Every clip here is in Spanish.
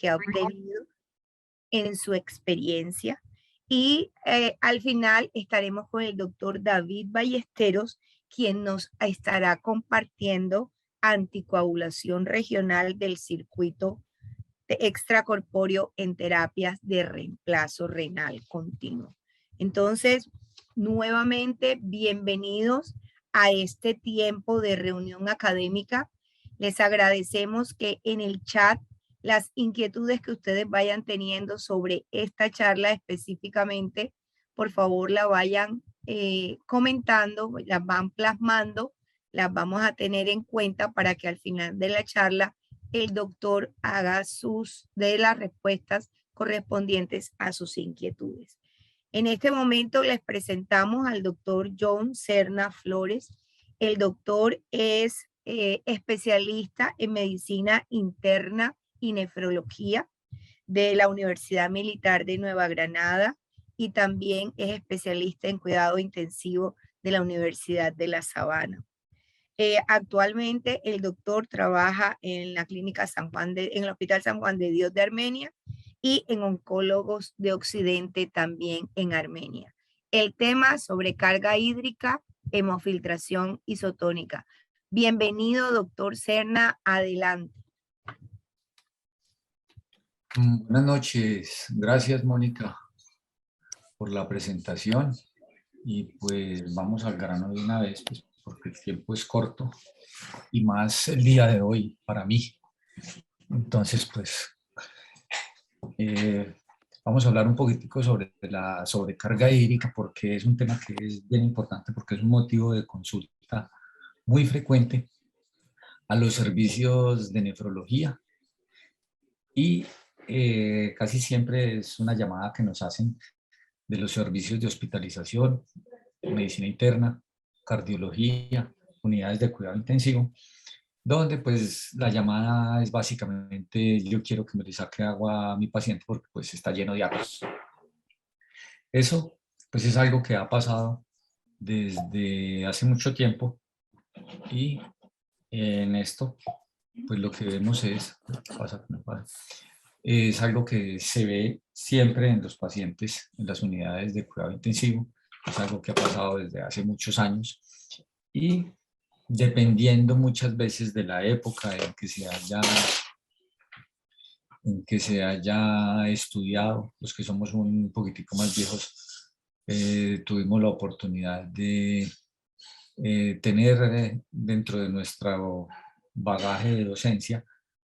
que ha obtenido en su experiencia. Y al final estaremos con el doctor David Ballesteros, quien nos estará compartiendo anticoagulación regional del circuito de extracorpóreo en terapias de reemplazo renal continuo. Entonces, nuevamente, bienvenidos a este tiempo de reunión académica. Les agradecemos que en el chat las inquietudes que ustedes vayan teniendo sobre esta charla específicamente, por favor la vayan comentando, las van plasmando, las vamos a tener en cuenta para que al final de la charla el doctor haga de las respuestas correspondientes a sus inquietudes. En este momento les presentamos al doctor John Serna Flores. El doctor es especialista en medicina interna y nefrología de la Universidad Militar de Nueva Granada y también es especialista en cuidado intensivo de la Universidad de La Sabana. Actualmente el doctor trabaja en la clínica en el Hospital San Juan de Dios de Armenia y en Oncólogos de Occidente también en Armenia. El tema sobrecarga hídrica, hemofiltración isotónica. Bienvenido, doctor Serna, adelante. Buenas noches, gracias Mónica por la presentación y pues vamos al grano de una vez, pues, porque el tiempo es corto y más el día de hoy para mí. Entonces pues vamos a hablar un poquitico sobre la sobrecarga hídrica, porque es un tema que es bien importante, porque es un motivo de consulta muy frecuente a los servicios de nefrología y casi siempre es una llamada que nos hacen de los servicios de hospitalización, medicina interna, cardiología, unidades de cuidado intensivo, donde pues la llamada es básicamente: yo quiero que me le saque agua a mi paciente porque pues está lleno de agua. Eso pues es algo que ha pasado desde hace mucho tiempo y en esto pues lo que vemos es, es algo que se ve siempre en los pacientes en las unidades de cuidado intensivo, es algo que ha pasado desde hace muchos años y dependiendo muchas veces de la época en que se haya estudiado, los que somos un poquitico más viejos, tuvimos la oportunidad de tener dentro de nuestro bagaje de docencia,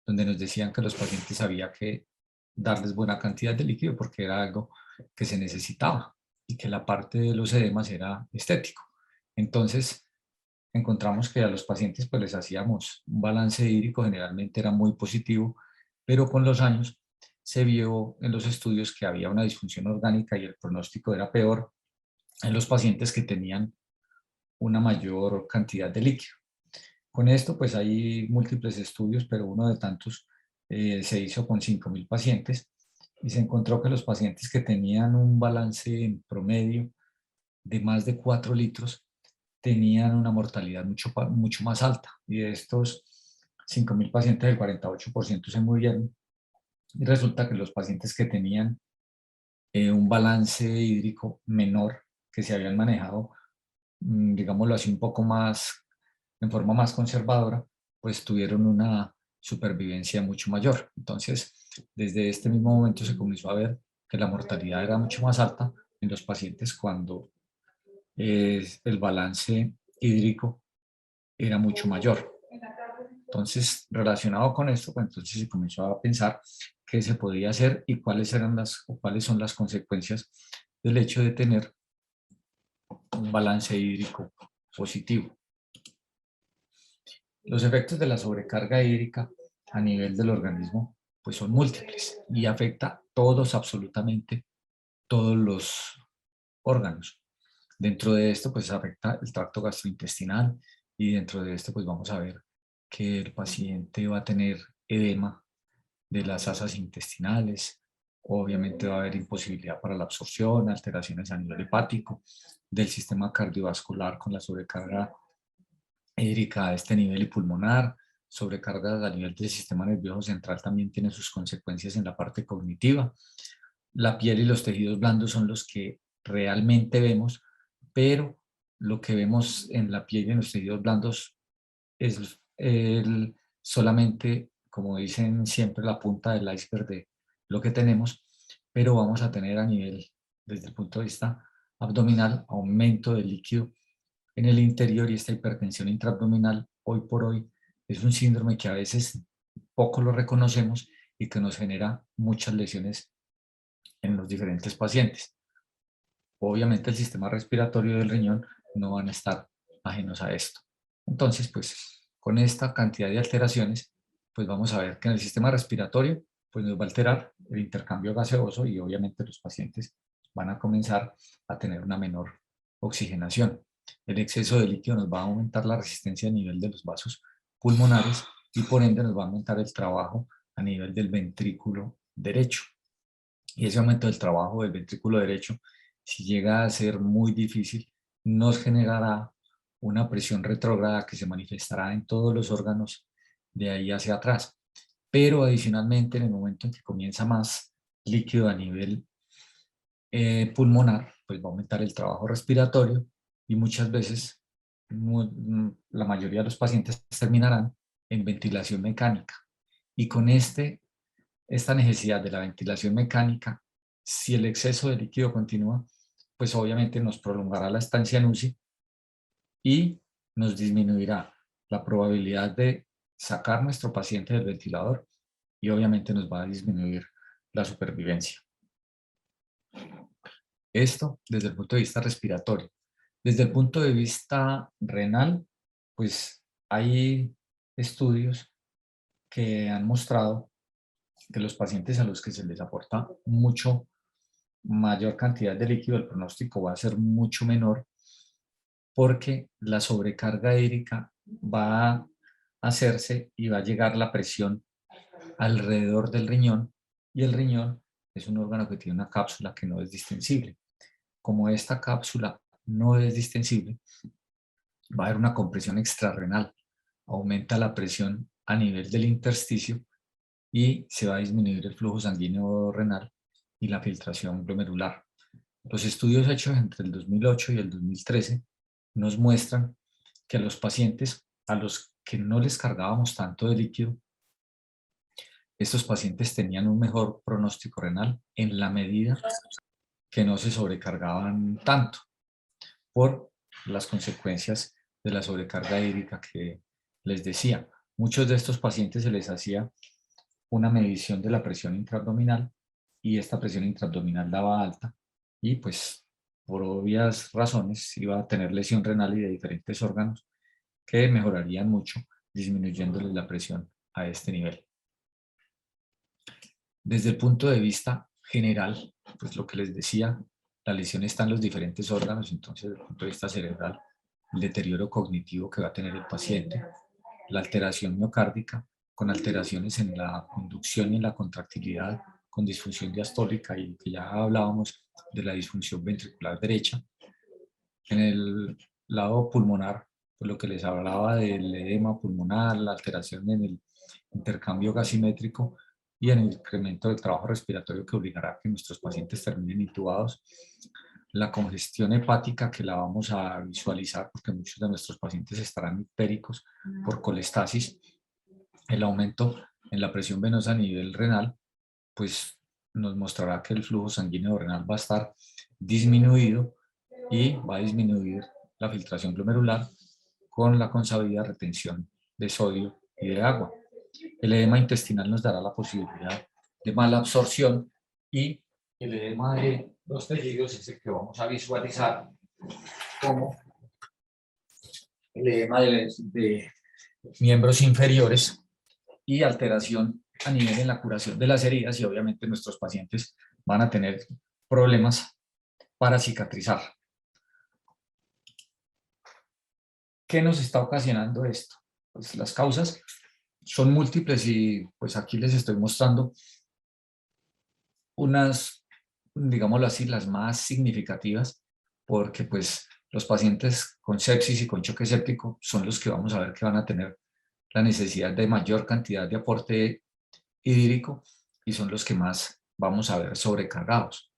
donde nos decían que los pacientes había que darles buena cantidad de líquido porque era algo que se necesitaba y que la parte de los edemas era estético. Entonces, encontramos que a los pacientes pues les hacíamos un balance hídrico, generalmente era muy positivo, pero con los años se vio en los estudios que había una disfunción orgánica y el pronóstico era peor en los pacientes que tenían una mayor cantidad de líquido. Con esto pues hay múltiples estudios, pero uno de tantos se hizo con 5.000 pacientes y se encontró que los pacientes que tenían un balance en promedio de más de 4 litros tenían una mortalidad mucho más alta. Y de estos 5.000 pacientes, el 48% se murieron. Y resulta que los pacientes que tenían un balance hídrico menor, que se habían manejado, digámoslo así, un poco más, en forma más conservadora, pues tuvieron una supervivencia mucho mayor. Entonces, desde este mismo momento se comenzó a ver que la mortalidad era mucho más alta en los pacientes cuando el balance hídrico era mucho mayor. Entonces, relacionado con esto, pues entonces se comenzó a pensar qué se podía hacer y cuáles son las consecuencias del hecho de tener un balance hídrico positivo. Los efectos de la sobrecarga hídrica a nivel del organismo pues son múltiples y afecta absolutamente todos los órganos. Dentro de esto pues afecta el tracto gastrointestinal y dentro de esto pues vamos a ver que el paciente va a tener edema de las asas intestinales, obviamente va a haber imposibilidad para la absorción, alteraciones a nivel hepático, del sistema cardiovascular con la sobrecarga hídrica a este nivel y pulmonar, sobrecargas a nivel del sistema nervioso central también tienen sus consecuencias en la parte cognitiva. La piel y los tejidos blandos son los que realmente vemos, pero lo que vemos en la piel y en los tejidos blandos es solamente, como dicen siempre, la punta del iceberg de lo que tenemos, pero vamos a tener a nivel, desde el punto de vista abdominal, aumento del líquido en el interior, y esta hipertensión intraabdominal hoy por hoy es un síndrome que a veces poco lo reconocemos y que nos genera muchas lesiones en los diferentes pacientes. Obviamente el sistema respiratorio del riñón no van a estar ajenos a esto. Entonces, pues con esta cantidad de alteraciones, pues vamos a ver que en el sistema respiratorio pues nos va a alterar el intercambio gaseoso y obviamente los pacientes van a comenzar a tener una menor oxigenación. El exceso de líquido nos va a aumentar la resistencia a nivel de los vasos pulmonares y por ende nos va a aumentar el trabajo a nivel del ventrículo derecho. Y ese aumento del trabajo del ventrículo derecho, si llega a ser muy difícil, nos generará una presión retrógrada que se manifestará en todos los órganos de ahí hacia atrás. Pero adicionalmente, en el momento en que comienza más líquido a nivel pulmonar, pues va a aumentar el trabajo respiratorio y muchas veces la mayoría de los pacientes terminarán en ventilación mecánica. Y con esta necesidad de la ventilación mecánica, si el exceso de líquido continúa, pues obviamente nos prolongará la estancia en UCI y nos disminuirá la probabilidad de sacar nuestro paciente del ventilador y obviamente nos va a disminuir la supervivencia. Esto desde el punto de vista respiratorio. Desde el punto de vista renal, pues hay estudios que han mostrado que los pacientes a los que se les aporta mucho mayor cantidad de líquido, el pronóstico va a ser mucho menor porque la sobrecarga hídrica va a hacerse y va a llegar la presión alrededor del riñón, y el riñón es un órgano que tiene una cápsula que no es distensible. Como esta cápsula no es distensible, va a haber una compresión extrarrenal, aumenta la presión a nivel del intersticio y se va a disminuir el flujo sanguíneo renal y la filtración glomerular. Los estudios hechos entre el 2008 y el 2013 nos muestran que a los pacientes a los que no les cargábamos tanto de líquido, estos pacientes tenían un mejor pronóstico renal en la medida que no se sobrecargaban tanto por las consecuencias de la sobrecarga hídrica que les decía. Muchos de estos pacientes se les hacía una medición de la presión intraabdominal y esta presión intraabdominal daba alta y pues por obvias razones iba a tener lesión renal y de diferentes órganos que mejorarían mucho disminuyéndole la presión a este nivel. Desde el punto de vista general, pues lo que les decía, la lesión está en los diferentes órganos, entonces desde el punto de vista cerebral, el deterioro cognitivo que va a tener el paciente, la alteración miocárdica, con alteraciones en la conducción y en la contractilidad, con disfunción diastólica y que ya hablábamos de la disfunción ventricular derecha. En el lado pulmonar, pues lo que les hablaba del edema pulmonar, la alteración en el intercambio gasimétrico y en el incremento del trabajo respiratorio que obligará a que nuestros pacientes terminen intubados. La congestión hepática que la vamos a visualizar porque muchos de nuestros pacientes estarán hipéricos por colestasis. El aumento en la presión venosa a nivel renal, pues nos mostrará que el flujo sanguíneo renal va a estar disminuido y va a disminuir la filtración glomerular con la consabida retención de sodio y de agua. El edema intestinal nos dará la posibilidad de mala absorción y el edema de los tejidos es el que vamos a visualizar como el edema de miembros inferiores y alteración a nivel en la curación de las heridas y obviamente nuestros pacientes van a tener problemas para cicatrizar. ¿Qué nos está ocasionando esto? Pues las causas son múltiples y pues aquí les estoy mostrando unas, digámoslo así, las más significativas, porque pues los pacientes con sepsis y con choque séptico son los que vamos a ver que van a tener la necesidad de mayor cantidad de aporte hídrico y son los que más vamos a ver sobrecargados.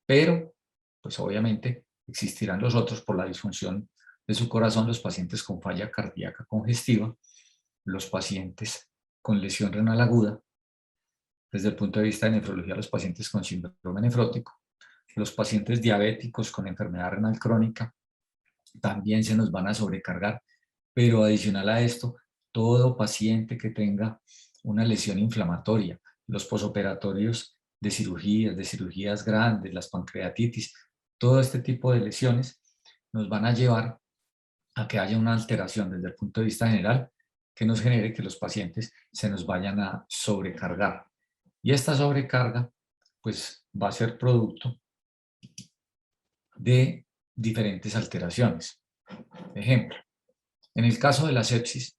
Pero, pues obviamente, existirán los otros por la disfunción de su corazón, los pacientes con falla cardíaca congestiva, los pacientes con lesión renal aguda, desde el punto de vista de nefrología, los pacientes con síndrome nefrótico, los pacientes diabéticos con enfermedad renal crónica, también se nos van a sobrecargar, pero adicional a esto, todo paciente que tenga una lesión inflamatoria, los posoperatorios de cirugías grandes, las pancreatitis, todo este tipo de lesiones nos van a llevar a que haya una alteración desde el punto de vista general que nos genere que los pacientes se nos vayan a sobrecargar. Y esta sobrecarga pues va a ser producto de diferentes alteraciones. Ejemplo, en el caso de la sepsis,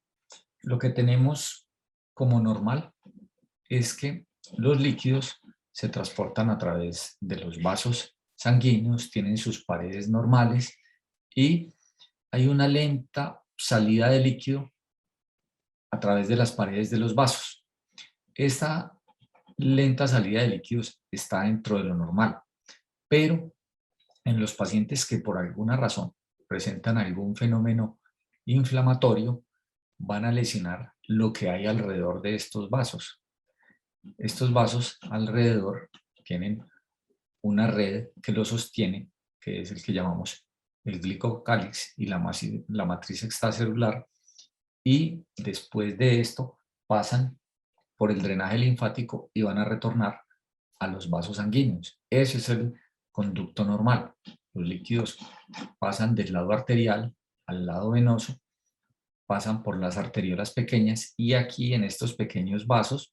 lo que tenemos como normal es que los líquidos se transportan a través de los vasos sanguíneos, tienen sus paredes normales y hay una lenta salida de líquido a través de las paredes de los vasos. Esta lenta salida de líquidos está dentro de lo normal, pero en los pacientes que por alguna razón presentan algún fenómeno inflamatorio, van a lesionar lo que hay alrededor de estos vasos. Estos vasos alrededor tienen una red que los sostiene, que es el que llamamos el glicocálix y la matriz extracelular, y después de esto pasan por el drenaje linfático y van a retornar a los vasos sanguíneos. Ese es el conducto normal. Los líquidos pasan del lado arterial al lado venoso, pasan por las arteriolas pequeñas y aquí en estos pequeños vasos,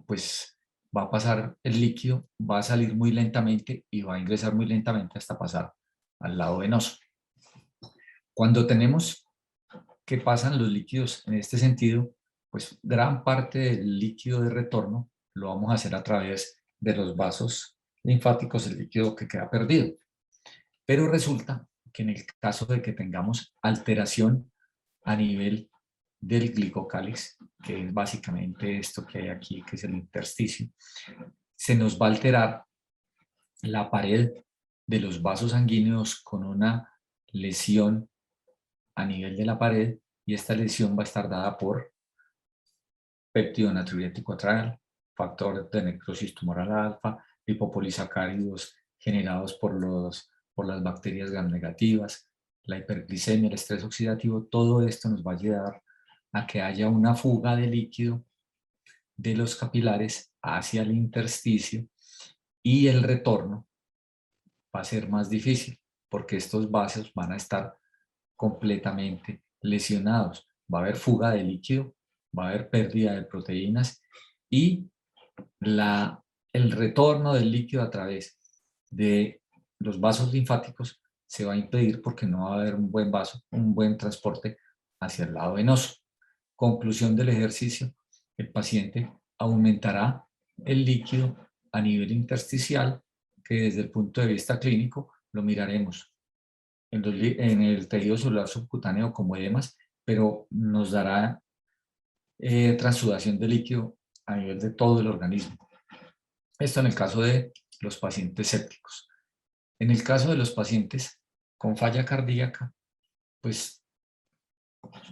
pues va a pasar el líquido, va a salir muy lentamente y va a ingresar muy lentamente hasta pasar al lado venoso. Cuando tenemos que pasan los líquidos en este sentido, pues gran parte del líquido de retorno lo vamos a hacer a través de los vasos linfáticos, el líquido que queda perdido. Pero resulta que en el caso de que tengamos alteración a nivel del glicocálix, que es básicamente esto que hay aquí, que es el intersticio, se nos va a alterar la pared de los vasos sanguíneos con una lesión a nivel de la pared y esta lesión va a estar dada por péptido natriurético atrial, factor de necrosis tumoral alfa, lipopolisacáridos generados por las bacterias gram negativas, la hiperglicemia, el estrés oxidativo. Todo esto nos va a llevar a que haya una fuga de líquido de los capilares hacia el intersticio y el retorno va a ser más difícil porque estos vasos van a estar completamente lesionados. Va a haber fuga de líquido, va a haber pérdida de proteínas y el retorno del líquido a través de los vasos linfáticos se va a impedir porque no va a haber un buen vaso, un buen transporte hacia el lado venoso. Conclusión del ejercicio, el paciente aumentará el líquido a nivel intersticial, que desde el punto de vista clínico lo miraremos en el tejido celular subcutáneo como edemas, pero nos dará transudación de líquido a nivel de todo el organismo. Esto en el caso de los pacientes sépticos. En el caso de los pacientes con falla cardíaca, pues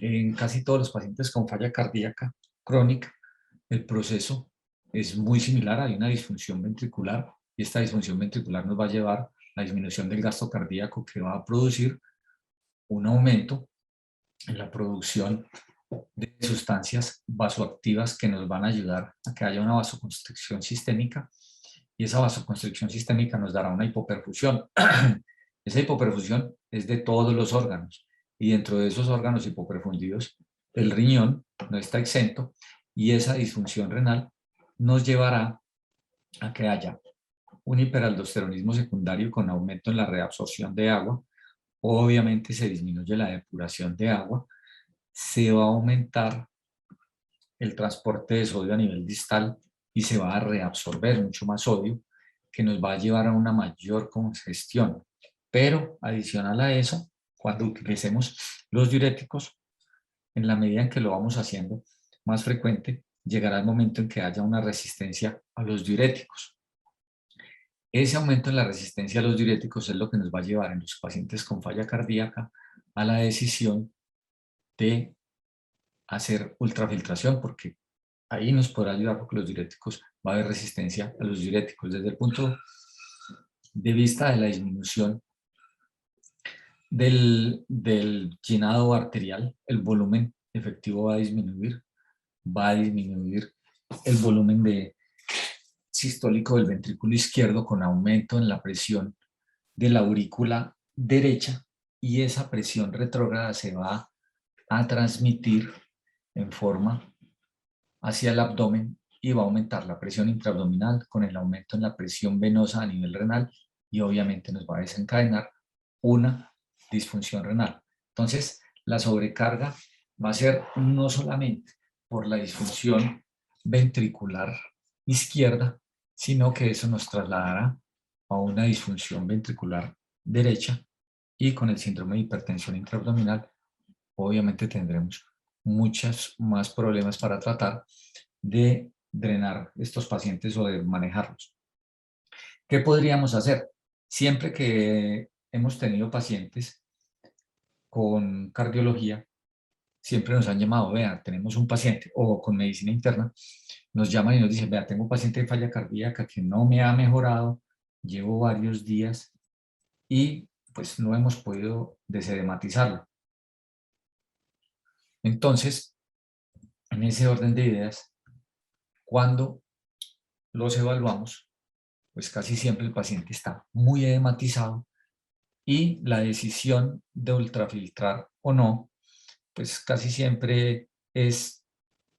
en casi todos los pacientes con falla cardíaca crónica, el proceso es muy similar. Hay una disfunción ventricular y esta disfunción ventricular nos va a llevar a la disminución del gasto cardíaco que va a producir un aumento en la producción de sustancias vasoactivas que nos van a ayudar a que haya una vasoconstricción sistémica y esa vasoconstricción sistémica nos dará una hipoperfusión. Esa hipoperfusión es de todos los órganos y dentro de esos órganos hipoperfundidos el riñón no está exento y esa disfunción renal nos llevará a que haya un hiperaldosteronismo secundario con aumento en la reabsorción de agua. Obviamente se disminuye la depuración de agua, se va a aumentar el transporte de sodio a nivel distal y se va a reabsorber mucho más sodio que nos va a llevar a una mayor congestión. Pero adicional a eso, cuando utilicemos los diuréticos, en la medida en que lo vamos haciendo, más frecuente, llegará el momento en que haya una resistencia a los diuréticos. Ese aumento en la resistencia a los diuréticos es lo que nos va a llevar en los pacientes con falla cardíaca a la decisión de hacer ultrafiltración, porque ahí nos podrá ayudar porque los diuréticos, va a haber resistencia a los diuréticos. Desde el punto de vista de la disminución del llenado arterial, el volumen efectivo va a disminuir el volumen sistólico del ventrículo izquierdo con aumento en la presión de la aurícula derecha, y esa presión retrógrada se va a transmitir en forma hacia el abdomen y va a aumentar la presión intraabdominal con el aumento en la presión venosa a nivel renal, y obviamente nos va a desencadenar una disfunción renal. Entonces, la sobrecarga va a ser no solamente por la disfunción ventricular izquierda, sino que eso nos trasladará a una disfunción ventricular derecha, y con el síndrome de hipertensión intraabdominal obviamente tendremos muchos más problemas para tratar de drenar estos pacientes o de manejarlos. ¿Qué podríamos hacer? Siempre que hemos tenido pacientes con cardiología, siempre nos han llamado, vea, tenemos un paciente, o con medicina interna, nos llaman y nos dicen, vea, tengo un paciente de falla cardíaca que no me ha mejorado, llevo varios días y pues no hemos podido desedematizarlo. Entonces, en ese orden de ideas, cuando los evaluamos, pues casi siempre el paciente está muy edematizado, y la decisión de ultrafiltrar o no, pues casi siempre es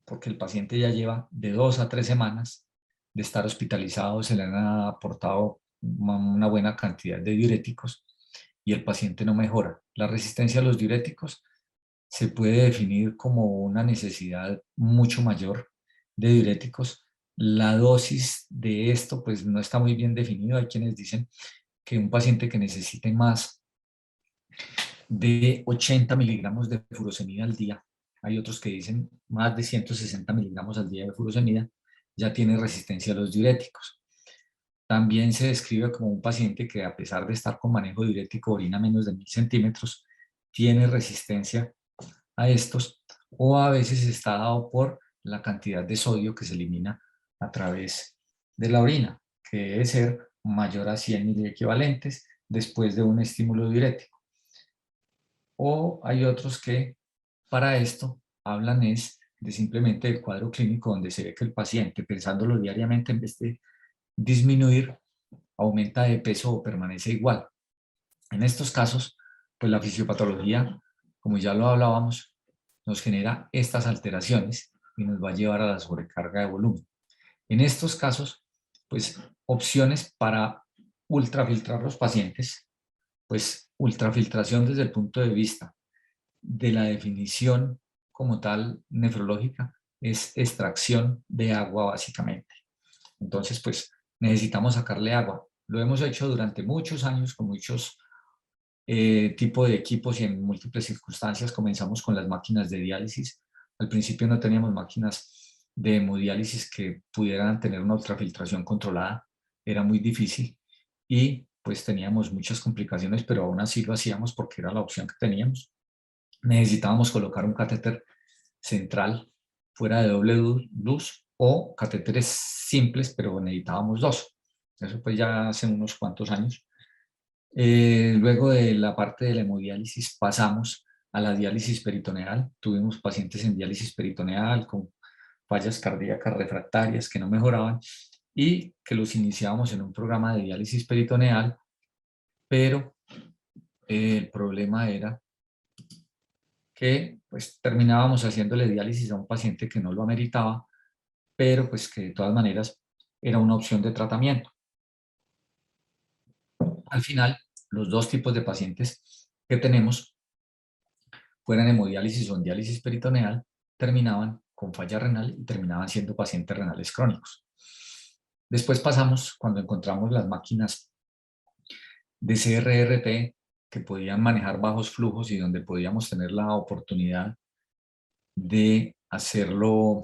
porque el paciente ya lleva de 2 a 3 semanas de estar hospitalizado, se le han aportado una buena cantidad de diuréticos y el paciente no mejora. La resistencia a los diuréticos se puede definir como una necesidad mucho mayor de diuréticos. La dosis de esto pues no está muy bien definido. Hay quienes dicen que un paciente que necesite más de 80 miligramos de furosemida al día, hay otros que dicen más de 160 miligramos al día de furosemida, ya tiene resistencia a los diuréticos. También se describe como un paciente que, a pesar de estar con manejo diurético, orina menos de 1000 centímetros, tiene resistencia a estos, o a veces está dado por la cantidad de sodio que se elimina a través de la orina, que debe ser mayor a 100 miliequivalentes después de un estímulo diurético. O hay otros que para esto hablan es de simplemente el cuadro clínico, donde se ve que el paciente, pensándolo diariamente, en vez de disminuir, aumenta de peso o permanece igual. En estos casos, pues la fisiopatología, como ya lo hablábamos, nos genera estas alteraciones y nos va a llevar a la sobrecarga de volumen. En estos casos, pues opciones para ultrafiltrar los pacientes, pues ultrafiltración desde el punto de vista de la definición como tal nefrológica es extracción de agua básicamente. Entonces, pues necesitamos sacarle agua. Lo hemos hecho durante muchos años con muchos tipos de equipos y en múltiples circunstancias. Comenzamos con las máquinas de diálisis. Al principio no teníamos máquinas de hemodiálisis que pudieran tener una ultrafiltración controlada. Era muy difícil y pues teníamos muchas complicaciones, pero aún así lo hacíamos porque era la opción que teníamos. Necesitábamos colocar un catéter central fuera de doble luz o catéteres simples, pero necesitábamos dos. Eso pues ya hace unos cuantos años. Luego de la parte de la hemodiálisis pasamos a la diálisis peritoneal. Tuvimos pacientes en diálisis peritoneal con fallas cardíacas refractarias que no mejoraban y que los iniciábamos en un programa de diálisis peritoneal, pero el problema era que pues terminábamos haciéndole diálisis a un paciente que no lo ameritaba, pero pues que de todas maneras era una opción de tratamiento. Al final, los dos tipos de pacientes que tenemos, fueran hemodiálisis o en diálisis peritoneal, terminaban con falla renal y terminaban siendo pacientes renales crónicos. Después pasamos, cuando encontramos las máquinas de CRRT que podían manejar bajos flujos y donde podíamos tener la oportunidad de hacerlo,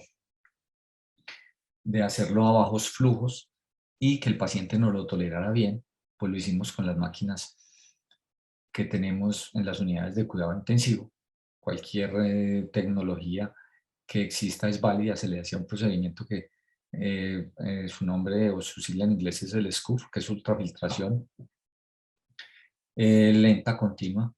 a bajos flujos y que el paciente no lo tolerara bien, pues lo hicimos con las máquinas que tenemos en las unidades de cuidado intensivo. Cualquier tecnología que exista es válida, se le hacía un procedimiento que su nombre o su sigla en inglés es el SCUF, que es ultrafiltración lenta, continua.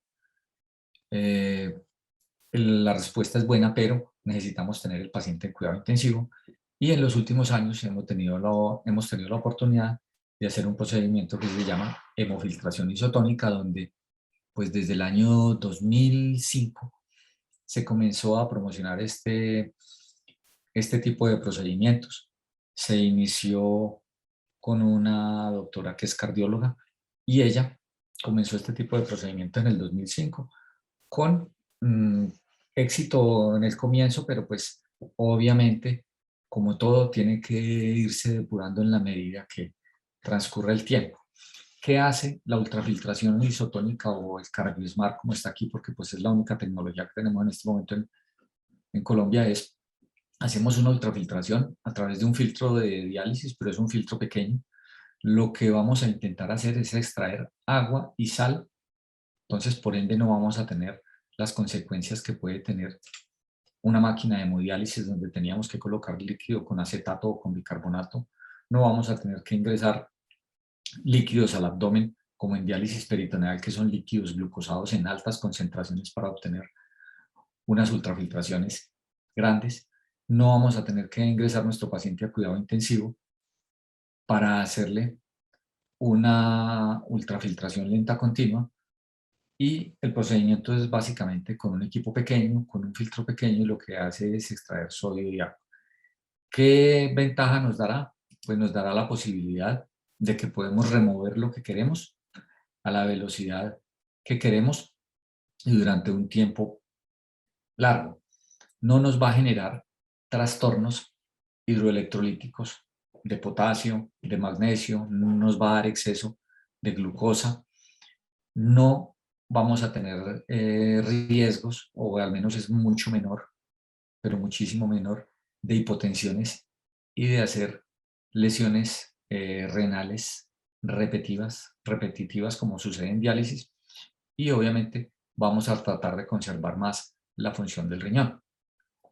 La respuesta es buena, pero necesitamos tener el paciente en cuidado intensivo y en los últimos años hemos tenido la oportunidad de hacer un procedimiento que se llama hemofiltración isotónica, donde pues desde el año 2005 se comenzó a promocionar este tipo de procedimientos. Se inició con una doctora que es cardióloga y ella comenzó este tipo de procedimiento en el 2005 con éxito en el comienzo, pero pues obviamente, como todo, tiene que irse depurando en la medida que transcurre el tiempo. ¿Qué hace la ultrafiltración isotónica o el CardioSmart, como está aquí, porque pues es la única tecnología que tenemos en este momento en Colombia? Hacemos una ultrafiltración a través de un filtro de diálisis, pero es un filtro pequeño. Lo que vamos a intentar hacer es extraer agua y sal, entonces por ende no vamos a tener las consecuencias que puede tener una máquina de hemodiálisis donde teníamos que colocar líquido con acetato o con bicarbonato. No vamos a tener que ingresar líquidos al abdomen como en diálisis peritoneal, que son líquidos glucosados en altas concentraciones para obtener unas ultrafiltraciones grandes. No vamos a tener que ingresar nuestro paciente a cuidado intensivo para hacerle una ultrafiltración lenta continua, y el procedimiento es básicamente con un equipo pequeño, con un filtro pequeño, y lo que hace es extraer sodio y agua. ¿Qué ventaja nos dará? Pues nos dará la posibilidad de que podemos remover lo que queremos a la velocidad que queremos y durante un tiempo largo. No nos va a generar trastornos hidroelectrolíticos de potasio, de magnesio, no nos va a dar exceso de glucosa, no vamos a tener riesgos, o al menos es mucho menor, pero muchísimo menor, de hipotensiones y de hacer lesiones renales repetitivas como sucede en diálisis, y obviamente vamos a tratar de conservar más la función del riñón.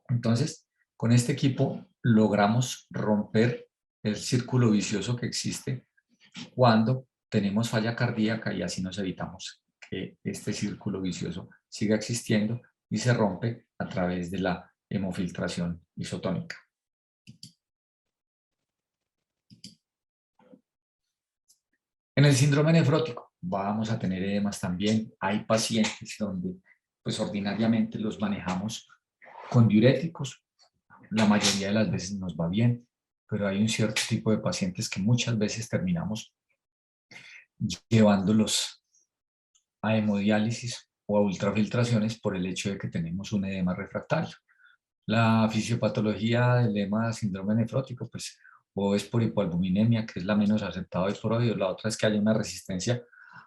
Entonces, con este equipo logramos romper el círculo vicioso que existe cuando tenemos falla cardíaca, y así nos evitamos que este círculo vicioso siga existiendo y se rompe a través de la hemofiltración isotónica. En el síndrome nefrótico vamos a tener edemas también. Hay pacientes donde pues ordinariamente los manejamos con diuréticos. La mayoría de las veces nos va bien, pero hay un cierto tipo de pacientes que muchas veces terminamos llevándolos a hemodiálisis o a ultrafiltraciones por el hecho de que tenemos un edema refractario. La fisiopatología del edema síndrome nefrótico, pues, o es por hipoalbuminemia, que es la menos aceptada hoy por hoy, o la otra es que hay una resistencia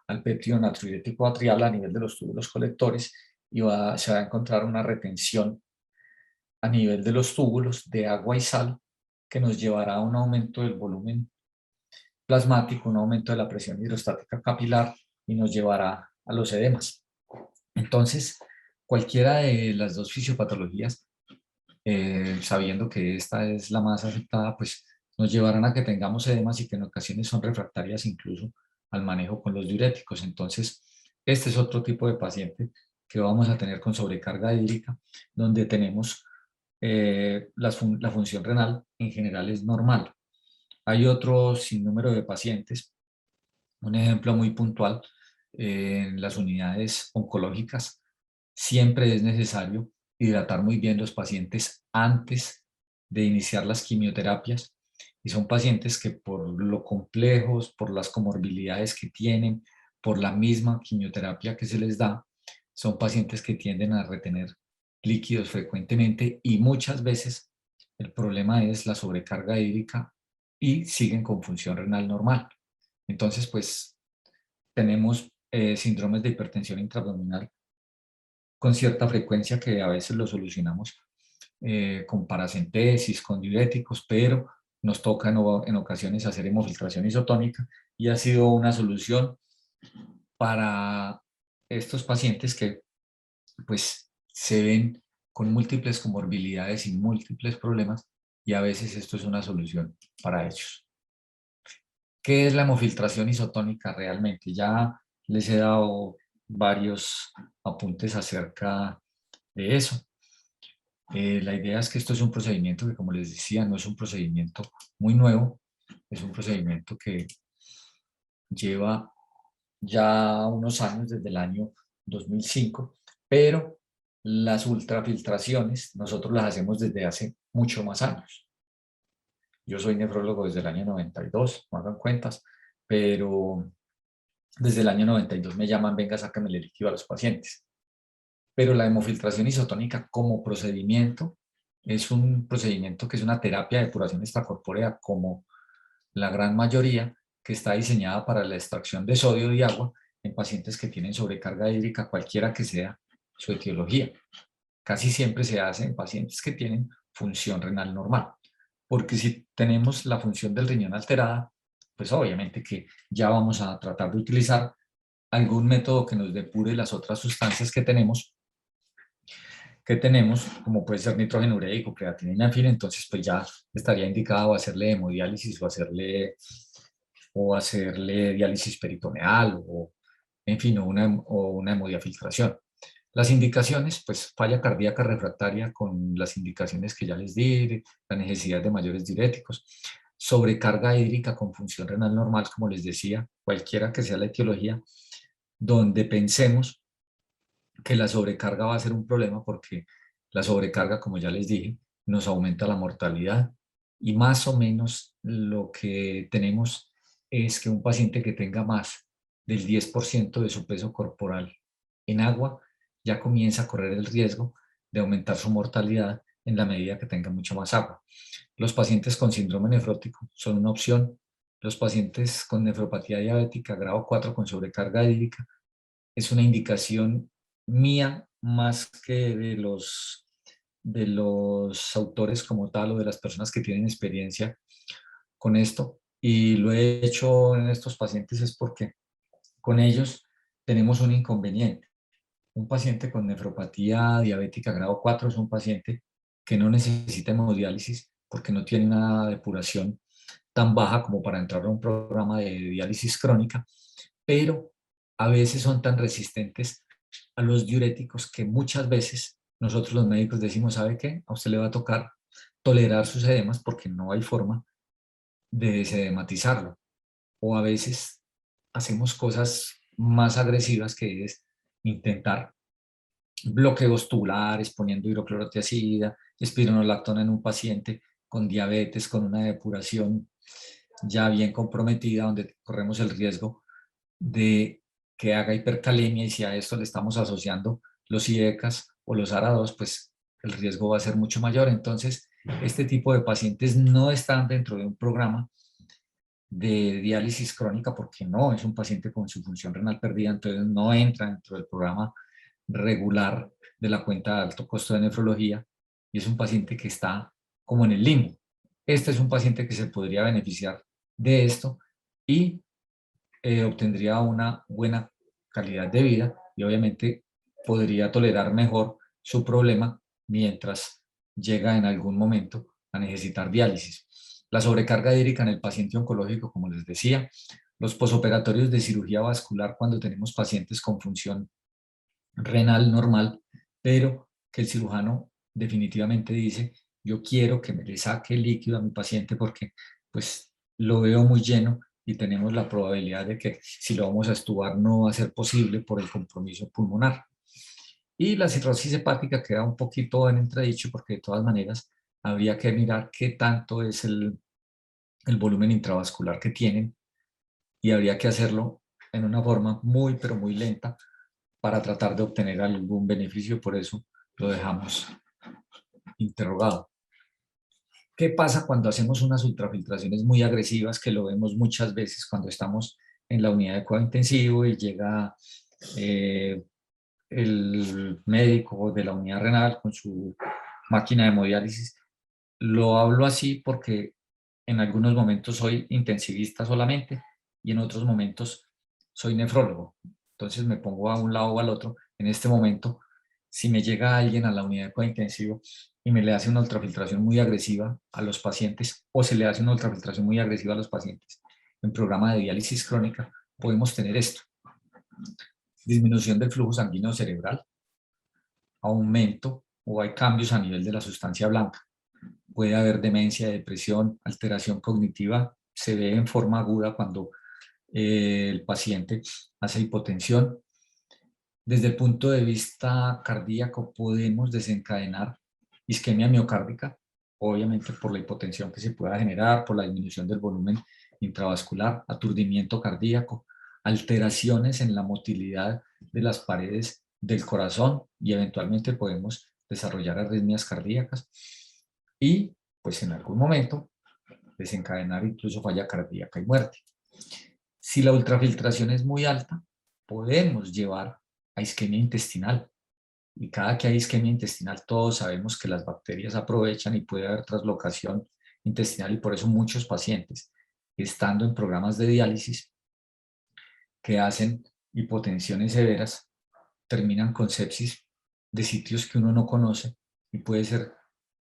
al péptido natriurético atrial a nivel de los túbulos colectores, y se va a encontrar una retención a nivel de los túbulos de agua y sal que nos llevará a un aumento del volumen plasmático, un aumento de la presión hidrostática capilar, y nos llevará a los edemas. Entonces, cualquiera de las dos fisiopatologías, sabiendo que esta es la más aceptada, pues nos llevarán a que tengamos edemas y que en ocasiones son refractarias incluso al manejo con los diuréticos. Entonces, este es otro tipo de paciente que vamos a tener con sobrecarga hídrica, donde tenemos la función renal en general es normal. Hay otro sinnúmero de pacientes, un ejemplo muy puntual, en las unidades oncológicas siempre es necesario hidratar muy bien los pacientes antes de iniciar las quimioterapias, y son pacientes que por lo complejos, por las comorbilidades que tienen, por la misma quimioterapia que se les da, son pacientes que tienden a retener líquidos frecuentemente, y muchas veces el problema es la sobrecarga hídrica y siguen con función renal normal. Entonces, pues tenemos síndromes de hipertensión intraabdominal con cierta frecuencia que a veces lo solucionamos con paracentesis, con diuréticos, pero nos toca en ocasiones hacer hemofiltración isotónica y ha sido una solución para estos pacientes que pues se ven con múltiples comorbilidades y múltiples problemas y a veces esto es una solución para ellos. ¿Qué es la hemofiltración isotónica realmente? Ya les he dado varios apuntes acerca de eso. La idea es que esto es un procedimiento que, como les decía, no es un procedimiento muy nuevo, es un procedimiento que lleva ya unos años, desde el año 2005, pero las ultrafiltraciones nosotros las hacemos desde hace mucho más años. Yo soy nefrólogo desde el año 92, no hagan cuentas, pero desde el año 92 me llaman, venga, sácame el líquido a los pacientes. Pero la hemofiltración isotónica como procedimiento es un procedimiento que es una terapia de depuración extracorpórea como la gran mayoría, que está diseñada para la extracción de sodio y agua en pacientes que tienen sobrecarga hídrica, cualquiera que sea su etiología. Casi siempre se hace en pacientes que tienen función renal normal, porque si tenemos la función del riñón alterada, pues obviamente que ya vamos a tratar de utilizar algún método que nos depure las otras sustancias que tenemos, como puede ser nitrógeno ureico, creatinina, en fin, entonces pues ya estaría indicado hacerle hemodiálisis o hacerle diálisis peritoneal o, en fin, o una hemodiafiltración. Las indicaciones, pues falla cardíaca refractaria con las indicaciones que ya les di, la necesidad de mayores diuréticos, sobrecarga hídrica con función renal normal, como les decía, cualquiera que sea la etiología, donde pensemos que la sobrecarga va a ser un problema porque la sobrecarga, como ya les dije, nos aumenta la mortalidad y más o menos lo que tenemos es que un paciente que tenga más del 10% de su peso corporal en agua ya comienza a correr el riesgo de aumentar su mortalidad en la medida que tenga mucho más agua. Los pacientes con síndrome nefrótico son una opción. Los pacientes con nefropatía diabética grado 4 con sobrecarga hídrica es una indicación mía más que de los autores como tal o de las personas que tienen experiencia con esto. Y lo he hecho en estos pacientes es porque con ellos tenemos un inconveniente. Un paciente con nefropatía diabética grado 4 es un paciente que no necesita hemodiálisis porque no tiene una depuración tan baja como para entrar a un programa de diálisis crónica, pero a veces son tan resistentes a los diuréticos que muchas veces nosotros los médicos decimos, ¿sabe qué? A usted le va a tocar tolerar sus edemas porque no hay forma de desedematizarlo. O a veces hacemos cosas más agresivas que es intentar bloqueos tubulares, poniendo hidroclorotiazida, espironolactona en un paciente con diabetes, con una depuración ya bien comprometida, donde corremos el riesgo de que haga hipercalemia y si a esto le estamos asociando los IECAS o los ARA2, pues el riesgo va a ser mucho mayor. Entonces, este tipo de pacientes no están dentro de un programa de diálisis crónica porque no es un paciente con su función renal perdida, entonces no entra dentro del programa regular de la cuenta de alto costo de nefrología y es un paciente que está como en el limbo. Este es un paciente que se podría beneficiar de esto y obtendría una buena calidad de vida y obviamente podría tolerar mejor su problema mientras llega en algún momento a necesitar diálisis. La sobrecarga hídrica en el paciente oncológico, como les decía, los posoperatorios de cirugía vascular cuando tenemos pacientes con función renal normal, pero que el cirujano definitivamente dice, yo quiero que me le saque el líquido a mi paciente porque pues lo veo muy lleno y tenemos la probabilidad de que si lo vamos a estubar no va a ser posible por el compromiso pulmonar. Y la cirrosis hepática queda un poquito en entredicho porque de todas maneras habría que mirar qué tanto es el volumen intravascular que tienen y habría que hacerlo en una forma muy pero muy lenta para tratar de obtener algún beneficio, por eso lo dejamos interrogado. ¿Qué pasa cuando hacemos unas ultrafiltraciones muy agresivas, que lo vemos muchas veces cuando estamos en la unidad de cuidado intensivo y llega el médico de la unidad renal con su máquina de hemodiálisis. Lo hablo así porque en algunos momentos soy intensivista solamente y en otros momentos soy nefrólogo. Entonces me pongo a un lado o al otro. En este momento, si me llega alguien a la unidad de cuidado intensivo y me le hace una ultrafiltración muy agresiva a los pacientes o se le hace una ultrafiltración muy agresiva a los pacientes en programa de diálisis crónica, podemos tener esto: disminución del flujo sanguíneo cerebral, aumento o hay cambios a nivel de la sustancia blanca. Puede haber demencia, depresión, alteración cognitiva, se ve en forma aguda cuando el paciente hace hipotensión. Desde el punto de vista cardíaco podemos desencadenar isquemia miocárdica, obviamente por la hipotensión que se pueda generar, por la disminución del volumen intravascular, aturdimiento cardíaco, alteraciones en la motilidad de las paredes del corazón y eventualmente podemos desarrollar arritmias cardíacas y pues en algún momento desencadenar incluso falla cardíaca y muerte. Si la ultrafiltración es muy alta, podemos llevar a isquemia intestinal. Y cada que hay isquemia intestinal, todos sabemos que las bacterias aprovechan y puede haber traslocación intestinal y por eso muchos pacientes, estando en programas de diálisis que hacen hipotensiones severas, terminan con sepsis de sitios que uno no conoce y puede ser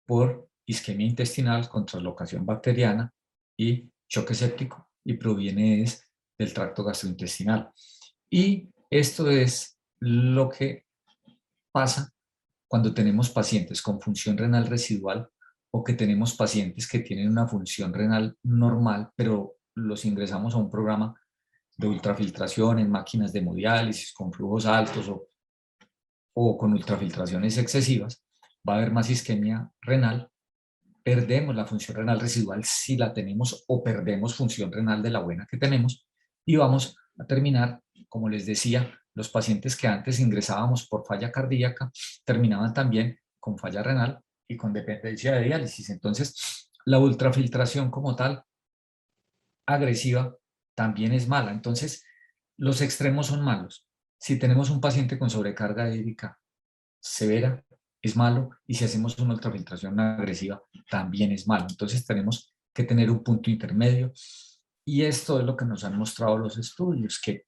por isquemia intestinal con traslocación bacteriana y choque séptico y proviene del tracto gastrointestinal. Y esto es lo que pasa cuando tenemos pacientes con función renal residual o que tenemos pacientes que tienen una función renal normal, pero los ingresamos a un programa de ultrafiltración en máquinas de hemodiálisis con flujos altos o con ultrafiltraciones excesivas, va a haber más isquemia renal, perdemos la función renal residual si la tenemos o perdemos función renal de la buena que tenemos y vamos a terminar, como les decía, los pacientes que antes ingresábamos por falla cardíaca terminaban también con falla renal y con dependencia de diálisis. Entonces, la ultrafiltración como tal, agresiva, también es mala. Entonces, los extremos son malos. Si tenemos un paciente con sobrecarga hídrica severa, es malo, y si hacemos una ultrafiltración agresiva, también es malo. Entonces tenemos que tener un punto intermedio, y esto es lo que nos han mostrado los estudios, que,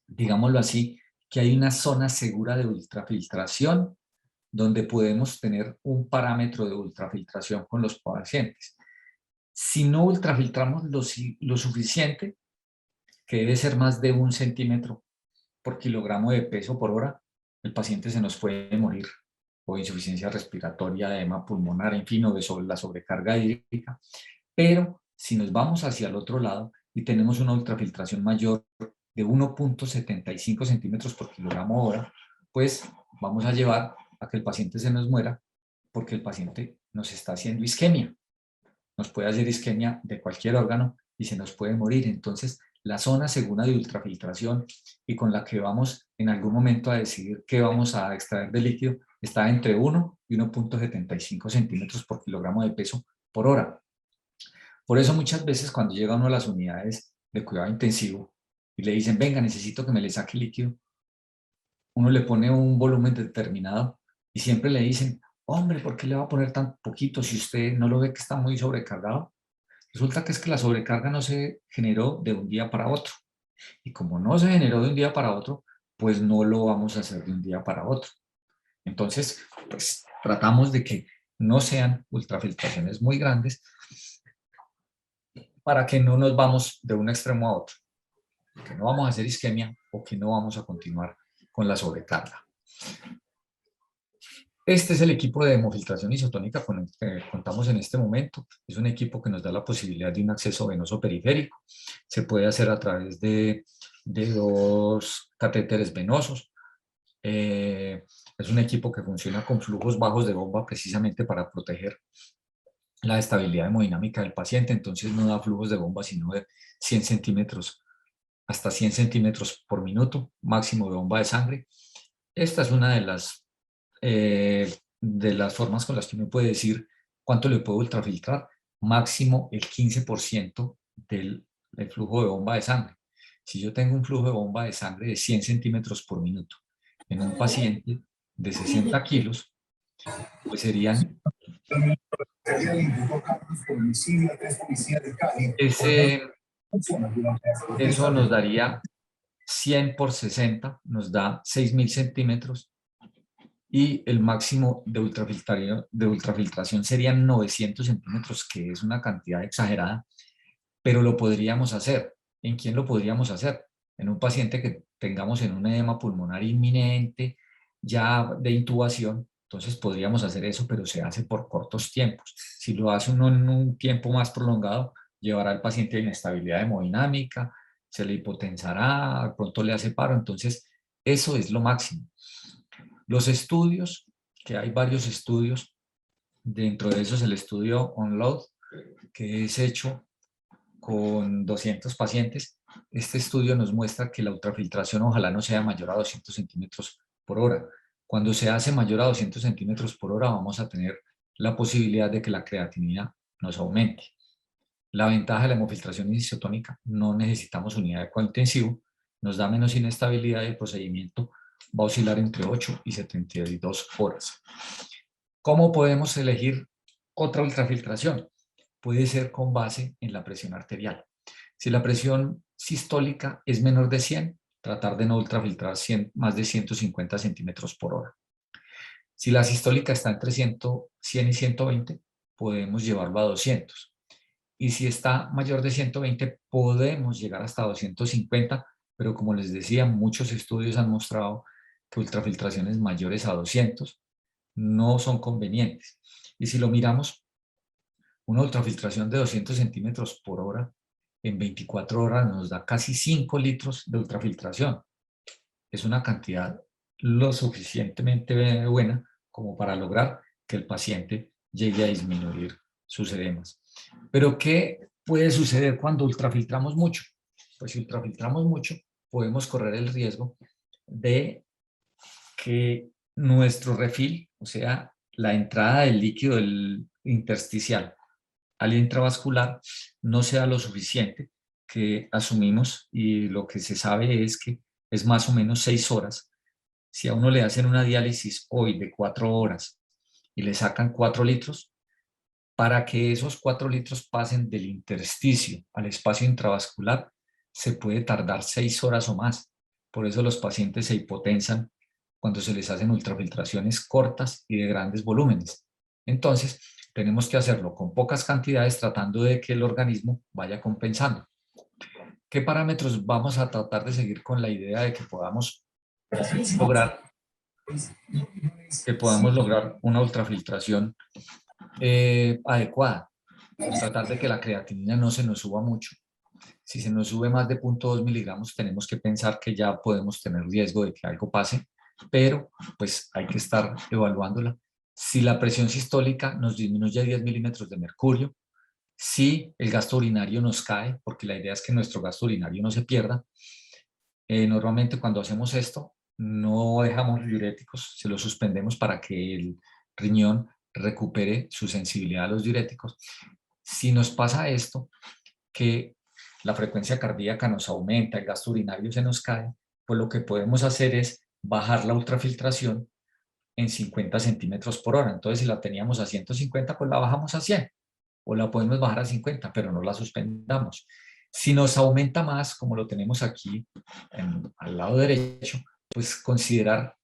digámoslo así, que hay una zona segura de ultrafiltración donde podemos tener un parámetro de ultrafiltración con los pacientes. Si no ultrafiltramos lo suficiente, que debe ser más de 1 centímetro por kilogramo de peso por hora, el paciente se nos puede morir, o insuficiencia respiratoria, edema pulmonar, en fin, o de la sobrecarga hídrica. Pero si nos vamos hacia el otro lado y tenemos una ultrafiltración mayor de 1,75 centímetros por kilogramo hora, pues vamos a llevar a que el paciente se nos muera porque el paciente nos está haciendo isquemia. Nos puede hacer isquemia de cualquier órgano y se nos puede morir. Entonces, la zona segura de ultrafiltración y con la que vamos en algún momento a decidir qué vamos a extraer de líquido está entre 1 y 1,75 centímetros por kilogramo de peso por hora. Por eso muchas veces cuando llega uno a las unidades de cuidado intensivo y le dicen, venga, necesito que me le saque líquido, uno le pone un volumen determinado y siempre le dicen, hombre, ¿por qué le va a poner tan poquito si usted no lo ve que está muy sobrecargado? Resulta que es que la sobrecarga no se generó de un día para otro. Y como no se generó de un día para otro, pues no lo vamos a hacer de un día para otro. Entonces, pues tratamos de que no sean ultrafiltraciones muy grandes para que no nos vamos de un extremo a otro, que no vamos a hacer isquemia o que no vamos a continuar con la sobrecarga. Este es el equipo de hemofiltración isotónica con el que contamos en este momento. Es un equipo que nos da la posibilidad de un acceso venoso periférico. Se puede hacer a través de 2 catéteres venosos. Es un equipo que funciona con flujos bajos de bomba precisamente para proteger la estabilidad hemodinámica del paciente. Entonces no da flujos de bomba sino de 100 centímetros hasta 100 centímetros por minuto, máximo de bomba de sangre. Esta es una de las formas con las que uno puede decir cuánto le puedo ultrafiltrar, máximo el 15% del flujo de bomba de sangre. Si yo tengo un flujo de bomba de sangre de 100 centímetros por minuto en un paciente de 60 kilos, pues serían, eso nos daría 100 por 60, nos da 6.000 centímetros, y el máximo de ultrafiltración serían 900 centímetros, que es una cantidad exagerada, pero lo podríamos hacer. ¿En quién lo podríamos hacer? En un paciente que tengamos en un edema pulmonar inminente, ya de intubación, entonces podríamos hacer eso, pero se hace por cortos tiempos. Si lo hace uno en un tiempo más prolongado, llevará al paciente a inestabilidad hemodinámica, se le hipotensará, pronto le hace paro, entonces eso es lo máximo. Los estudios, que hay varios estudios, dentro de esos el estudio ONLOAD, que es hecho con 200 pacientes. Este estudio nos muestra que la ultrafiltración ojalá no sea mayor a 200 centímetros por hora. Cuando se hace mayor a 200 centímetros por hora vamos a tener la posibilidad de que la creatinina nos aumente. La ventaja de la hemofiltración isotónica, no necesitamos unidad de cuidado intensivo, nos da menos inestabilidad y el procedimiento va a oscilar entre 8 y 72 horas. ¿Cómo podemos elegir otra ultrafiltración? Puede ser con base en la presión arterial. Si la presión sistólica es menor de 100, tratar de no ultrafiltrar más de 150 centímetros por hora. Si la sistólica está entre 100 y 120, podemos llevarlo a 200. Y si está mayor de 120, podemos llegar hasta 250, pero como les decía, muchos estudios han mostrado que ultrafiltraciones mayores a 200 no son convenientes. Y si lo miramos, una ultrafiltración de 200 centímetros por hora en 24 horas nos da casi 5 litros de ultrafiltración. Es una cantidad lo suficientemente buena como para lograr que el paciente llegue a disminuir sus edemas. Pero ¿qué puede suceder cuando ultrafiltramos mucho? Pues si ultrafiltramos mucho, podemos correr el riesgo de que nuestro refil, o sea, la entrada del líquido del intersticial al intravascular, no sea lo suficiente, que asumimos, y lo que se sabe es que es más o menos 6 horas. Si a uno le hacen una diálisis hoy de 4 horas y le sacan 4 litros, para que esos 4 litros pasen del intersticio al espacio intravascular, se puede tardar 6 horas o más. Por eso los pacientes se hipotensan cuando se les hacen ultrafiltraciones cortas y de grandes volúmenes. Entonces, tenemos que hacerlo con pocas cantidades, tratando de que el organismo vaya compensando. ¿Qué parámetros vamos a tratar de seguir con la idea de que podamos lograr, una ultrafiltración adecuada? Tratar de que la creatinina no se nos suba mucho. Si se nos sube más de 0.2 miligramos, tenemos que pensar que ya podemos tener riesgo de que algo pase, pero pues hay que estar evaluándola. Si la presión sistólica nos disminuye a 10 milímetros de mercurio, si el gasto urinario nos cae, porque la idea es que nuestro gasto urinario no se pierda, normalmente cuando hacemos esto no dejamos diuréticos, se los suspendemos para que el riñón recupere su sensibilidad a los diuréticos. Si nos pasa esto, que la frecuencia cardíaca nos aumenta, el gasto urinario se nos cae, pues lo que podemos hacer es bajar la ultrafiltración en 50 centímetros por hora. Entonces, si la teníamos a 150, pues la bajamos a 100, o la podemos bajar a 50, pero no la suspendamos. Si nos aumenta más, como lo tenemos aquí al lado derecho, pues considerar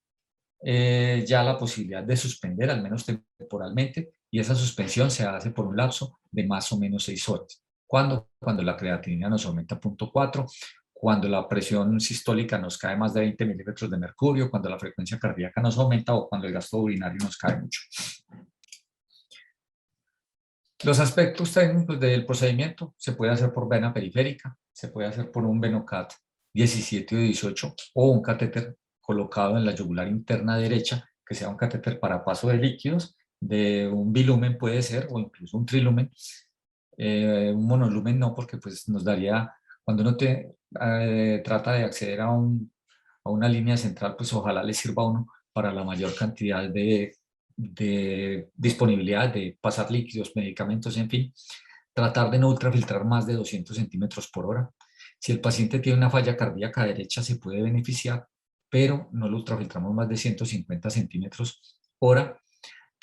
ya la posibilidad de suspender, al menos temporalmente, y esa suspensión se hace por un lapso de más o menos 6 horas. ¿Cuándo? Cuando la creatinina nos aumenta a 0.4, cuando la presión sistólica nos cae más de 20 milímetros de mercurio, cuando la frecuencia cardíaca nos aumenta o cuando el gasto urinario nos cae mucho. Los aspectos técnicos del procedimiento: se puede hacer por vena periférica, se puede hacer por un Venocat 17 o 18 o un catéter colocado en la yugular interna derecha, que sea un catéter para paso de líquidos, de un bilumen puede ser, o incluso un trilumen. Un monolumen no, porque pues nos daría, cuando uno trata de acceder a una línea central, pues ojalá le sirva a uno para la mayor cantidad de disponibilidad de pasar líquidos, medicamentos, en fin. Tratar de no ultrafiltrar más de 200 centímetros por hora. Si el paciente tiene una falla cardíaca derecha, se puede beneficiar, pero no lo ultrafiltramos más de 150 centímetros hora.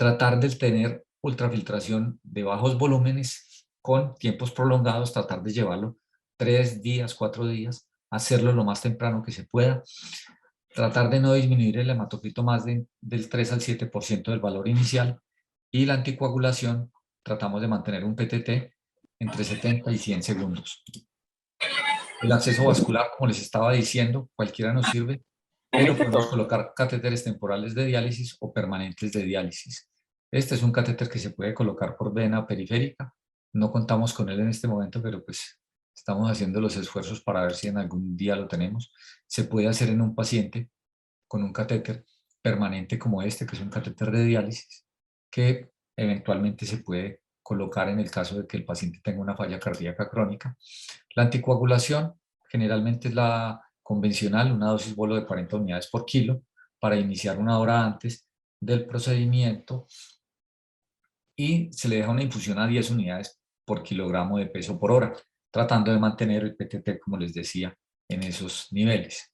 tratar de tener ultrafiltración de bajos volúmenes con tiempos prolongados, tratar de llevarlo 3 días, 4 días, hacerlo lo más temprano que se pueda, tratar de no disminuir el hematocrito más del 3 al 7% del valor inicial, y la anticoagulación tratamos de mantener un PTT entre 70 y 100 segundos. El acceso vascular, como les estaba diciendo, cualquiera nos sirve, pero podemos colocar catéteres temporales de diálisis o permanentes de diálisis. Este es un catéter que se puede colocar por vena periférica. No contamos con él en este momento, pero pues estamos haciendo los esfuerzos para ver si en algún día lo tenemos. Se puede hacer en un paciente con un catéter permanente como este, que es un catéter de diálisis, que eventualmente se puede colocar en el caso de que el paciente tenga una falla cardíaca crónica. La anticoagulación generalmente es la convencional, una dosis bolo de 40 unidades por kilo para iniciar 1 hora antes del procedimiento, y se le deja una infusión a 10 unidades por kilogramo de peso por hora, tratando de mantener el PTT, como les decía, en esos niveles.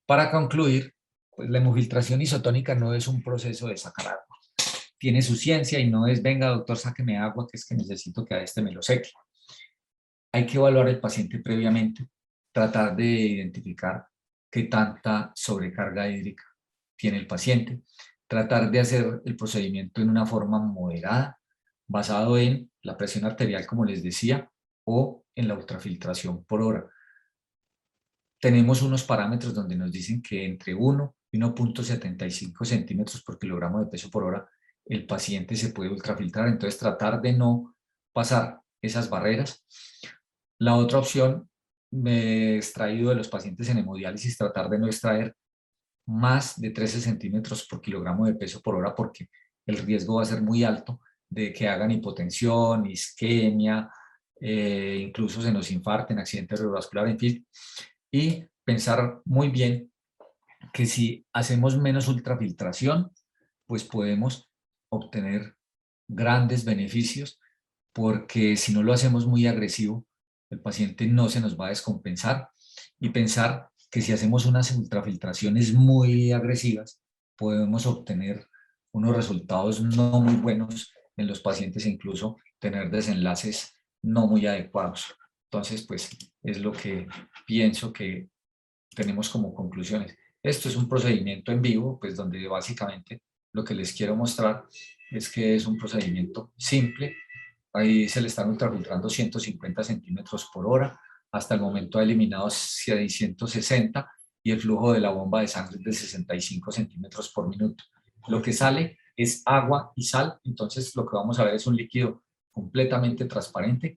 Para concluir, pues la hemofiltración isotónica no es un proceso de sacar agua. Tiene su ciencia y no es, venga doctor, sáqueme agua, que es que necesito que a este me lo seque. Hay que evaluar al paciente previamente, tratar de identificar qué tanta sobrecarga hídrica tiene el paciente, tratar de hacer el procedimiento en una forma moderada, basado en la presión arterial, como les decía, o en la ultrafiltración por hora. Tenemos unos parámetros donde nos dicen que entre 1 y 1,75 centímetros por kilogramo de peso por hora el paciente se puede ultrafiltrar, entonces tratar de no pasar esas barreras. La otra opción, me he extraído de los pacientes en hemodiálisis, tratar de no extraer más de 13 centímetros por kilogramo de peso por hora, porque el riesgo va a ser muy alto de que hagan hipotensión, isquemia, incluso se nos infarten, accidente cerebrovascular, en fin. Y pensar muy bien que si hacemos menos ultrafiltración, pues podemos obtener grandes beneficios, porque si no lo hacemos muy agresivo, el paciente no se nos va a descompensar, y pensar que si hacemos unas ultrafiltraciones muy agresivas, podemos obtener unos resultados no muy buenos en los pacientes e incluso tener desenlaces no muy adecuados. Entonces, pues es lo que pienso que tenemos como conclusiones. Esto es un procedimiento en vivo, pues donde básicamente lo que les quiero mostrar es que es un procedimiento simple. Ahí se le están ultrafiltrando 150 centímetros por hora. Hasta el momento ha eliminado 660 y el flujo de la bomba de sangre es de 65 centímetros por minuto. Lo que sale es agua y sal, entonces lo que vamos a ver es un líquido completamente transparente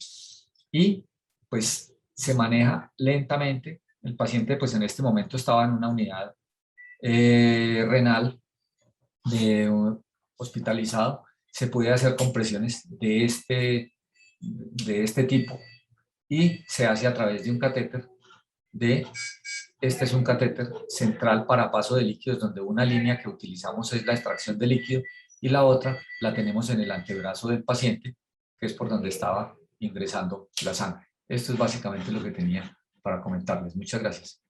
y pues se maneja lentamente. El paciente pues en este momento estaba en una unidad renal hospitalizado. Se puede hacer compresiones de este tipo y se hace a través de un catéter. Este es un catéter central para paso de líquidos, donde una línea que utilizamos es la extracción de líquido y la otra la tenemos en el antebrazo del paciente, que es por donde estaba ingresando la sangre. Esto es básicamente lo que tenía para comentarles. Muchas gracias.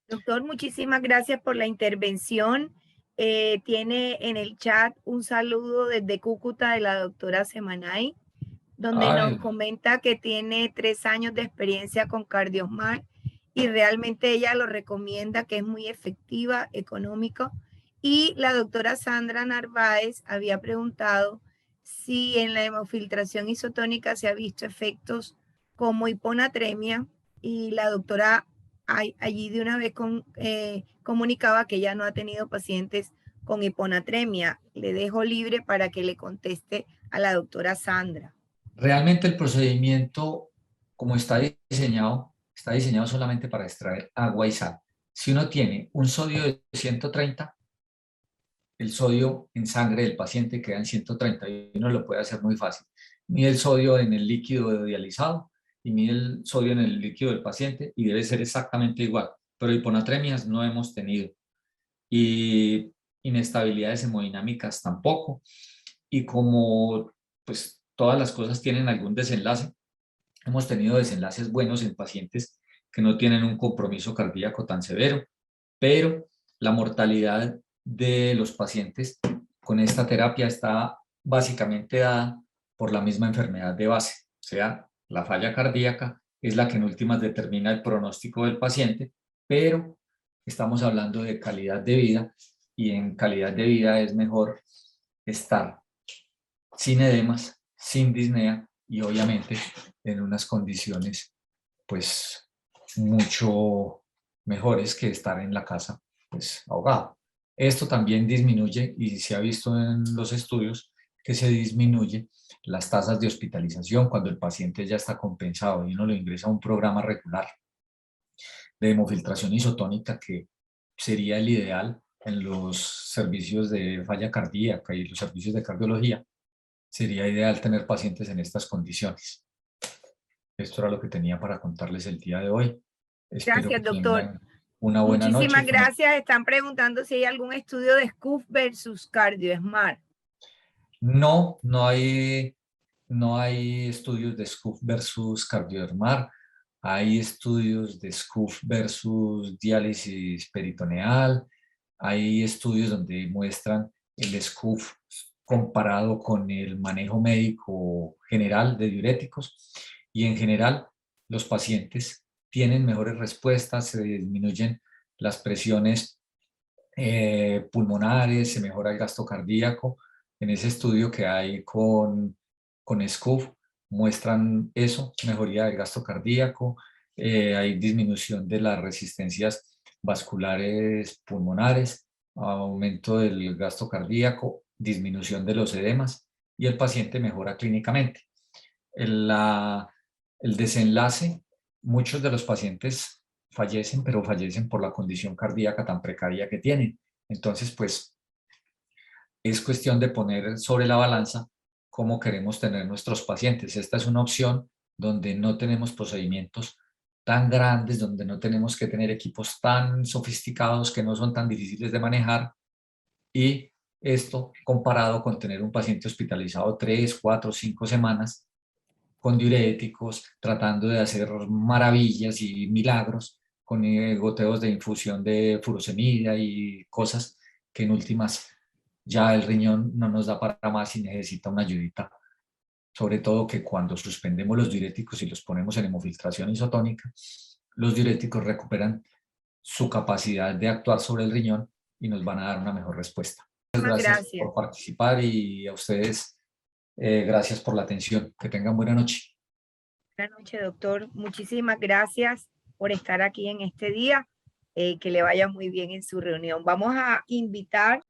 Doctor, muchísimas gracias por la intervención. Tiene en el chat un saludo desde Cúcuta de la doctora Semanay, donde nos comenta que tiene 3 años de experiencia con Cardiosmart y realmente ella lo recomienda, que es muy efectiva, económico. Y la doctora Sandra Narváez había preguntado si en la hemofiltración isotónica se ha visto efectos como hiponatremia, y la doctora allí de una vez comunicaba que ya no ha tenido pacientes con hiponatremia. Le dejo libre para que le conteste a la doctora Sandra. Realmente el procedimiento, como está diseñado solamente para extraer agua y sal. Si uno tiene un sodio de 130, el sodio en sangre del paciente queda en 130 y uno lo puede hacer muy fácil. Mide el sodio en el líquido dializado y mide el sodio en el líquido del paciente y debe ser exactamente igual. Pero hiponatremias no hemos tenido y inestabilidades hemodinámicas tampoco. Y como pues todas las cosas tienen algún desenlace, hemos tenido desenlaces buenos en pacientes que no tienen un compromiso cardíaco tan severo, pero la mortalidad de los pacientes con esta terapia está básicamente dada por la misma enfermedad de base, o sea, la falla cardíaca es la que en últimas determina el pronóstico del paciente, pero estamos hablando de calidad de vida y en calidad de vida es mejor estar sin edemas, sin disnea y obviamente en unas condiciones pues mucho mejores que estar en la casa pues ahogado. Esto también disminuye y se ha visto en los estudios que se disminuye las tasas de hospitalización cuando el paciente ya está compensado y uno lo ingresa a un programa regular de hemofiltración isotónica que sería el ideal en los servicios de falla cardíaca y los servicios de cardiología. Sería ideal tener pacientes en estas condiciones. Esto era lo que tenía para contarles el día de hoy. Espero que Gracias, doctor. tengan una buena noche. Muchísimas gracias. Están preguntando si hay algún estudio de SCUF versus CardioSmart. No, no hay estudios de SCUF versus CardioSmart. Hay estudios de SCUF versus diálisis peritoneal. Hay estudios donde muestran el SCUF comparado con el manejo médico general de diuréticos. Y en general, los pacientes tienen mejores respuestas, se disminuyen las presiones pulmonares, se mejora el gasto cardíaco. En ese estudio que hay con SCUF muestran eso, mejoría del gasto cardíaco, hay disminución de las resistencias vasculares pulmonares, aumento del gasto cardíaco, disminución de los edemas y el paciente mejora clínicamente. El desenlace, muchos de los pacientes fallecen, pero fallecen por la condición cardíaca tan precaria que tienen. Entonces, pues, es cuestión de poner sobre la balanza cómo queremos tener nuestros pacientes. Esta es una opción donde no tenemos procedimientos tan grandes, donde no tenemos que tener equipos tan sofisticados que no son tan difíciles de manejar y esto comparado con tener un paciente hospitalizado 3, 4, 5 semanas con diuréticos, tratando de hacer maravillas y milagros con goteos de infusión de furosemida y cosas que en últimas ya el riñón no nos da para más y necesita una ayudita. Sobre todo que cuando suspendemos los diuréticos y los ponemos en hemofiltración isotónica, los diuréticos recuperan su capacidad de actuar sobre el riñón y nos van a dar una mejor respuesta. Muchas gracias por participar y a ustedes gracias por la atención. Que tengan buena noche. Buenas noches, doctor. Muchísimas gracias por estar aquí en este día. Que le vaya muy bien en su reunión. Vamos a invitar